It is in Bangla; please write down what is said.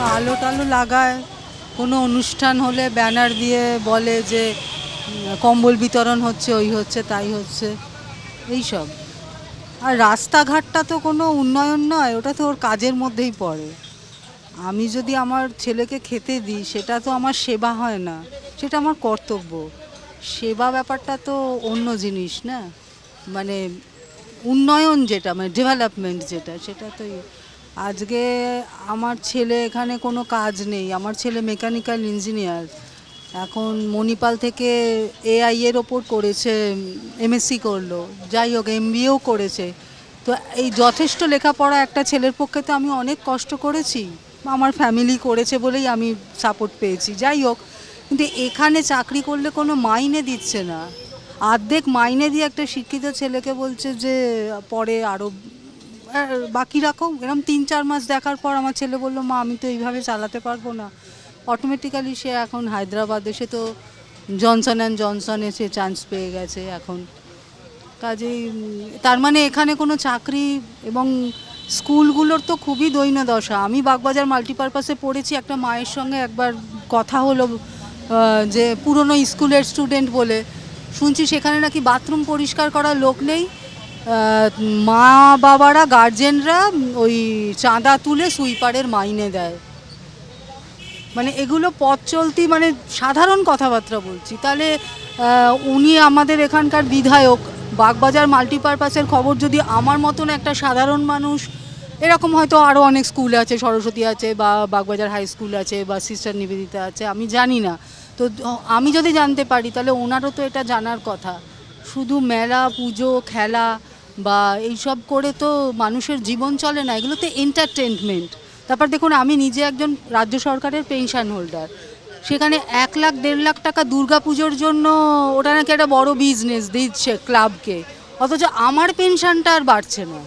আলো টালো লাগায়, কোনো অনুষ্ঠান হলে ব্যানার দিয়ে বলে যে কম্বল বিতরণ হচ্ছে, ওই হচ্ছে তাই হচ্ছে, এইসব। আর রাস্তাঘাটটা তো কোনো উন্নয়ন নয়, ওটা তো ওর কাজের মধ্যেই পড়ে। আমি যদি আমার ছেলেকে খেতে দিই সেটা তো আমার সেবা হয় না, সেটা আমার কর্তব্য। সেবা ব্যাপারটা তো অন্য জিনিস না, মানে উন্নয়ন যেটা মানে ডেভেলপমেন্ট যেটা, সেটা তো আজকে আমার ছেলে এখানে কোনো কাজ নেই, আমার ছেলে মেকানিক্যাল ইঞ্জিনিয়ার, এখন মণিপাল থেকে এআই এর ওপর করেছে, এমএসসি করলো, যাই হোক এমবিএও করেছে। তো এই যথেষ্ট লেখাপড়া একটা ছেলের পক্ষে, তো আমি অনেক কষ্ট করেছি, আমার ফ্যামিলি করেছে বলেই আমি সাপোর্ট পেয়েছি, যাই হোক। কিন্তু এখানে চাকরি করলে কোনো মাইনে দিচ্ছে না, অর্ধেক মাইনে দিয়ে একটা শিক্ষিত ছেলেকে বলছে যে পরে আরও বাকি রাখো, এরকম 3-4 মাস দেখার পর আমার ছেলে বললো, মা আমি তো এইভাবে চালাতে পারবো না। অটোমেটিক্যালি সে এখন হায়দ্রাবাদে, সে তো জনসন অ্যান্ড জনসনে সে চান্স পেয়ে গেছে এখন। কাজেই তার মানে এখানে কোনো চাকরি, এবং স্কুলগুলোর তো খুবই দৈন্যদশা। আমি বাগবাজার মাল্টিপারপাসে পড়েছি, একটা মায়ের সঙ্গে একবার কথা হলো, যে পুরনো স্কুলের স্টুডেন্ট বলে শুনছি, সেখানে নাকি বাথরুম পরিষ্কার করার লোক নেই, মা বাবারা গার্জেনরা ওই চাঁদা তুলে সুইপারের মাইনে দেয়। মানে এগুলো পথ চলতি, মানে সাধারণ কথাবার্তা বলছি। তাহলে উনি আমাদের এখানকার বিধায়ক, বাগবাজার মাল্টিপারপাসের খবর যদি আমার মতন একটা সাধারণ মানুষ, এরকম হয়তো আরও অনেক স্কুল আছে, সরস্বতী আছে বা বাগবাজার হাই স্কুল আছে বা সিস্টার নিবেদিতা আছে, আমি জানি না, তো আমি যদি জানতে পারি তাহলে ওনারও তো এটা জানার কথা। শুধু মেলা পুজো খেলা বা এইসব করে তো মানুষের জীবন চলে না, এগুলো তো এন্টারটেনমেন্ট। তারপর দেখুন, আমি নিজে একজন রাজ্য সরকারের পেনশন হোল্ডার, সেখানে 1 লাখ 1.5 লাখ টাকা দুর্গা পুজোর জন্য ওটা নাকি একটা বড় বিজনেস দিচ্ছে ক্লাবকে, অথচ আমার পেনশনটা আর বাড়ছে না।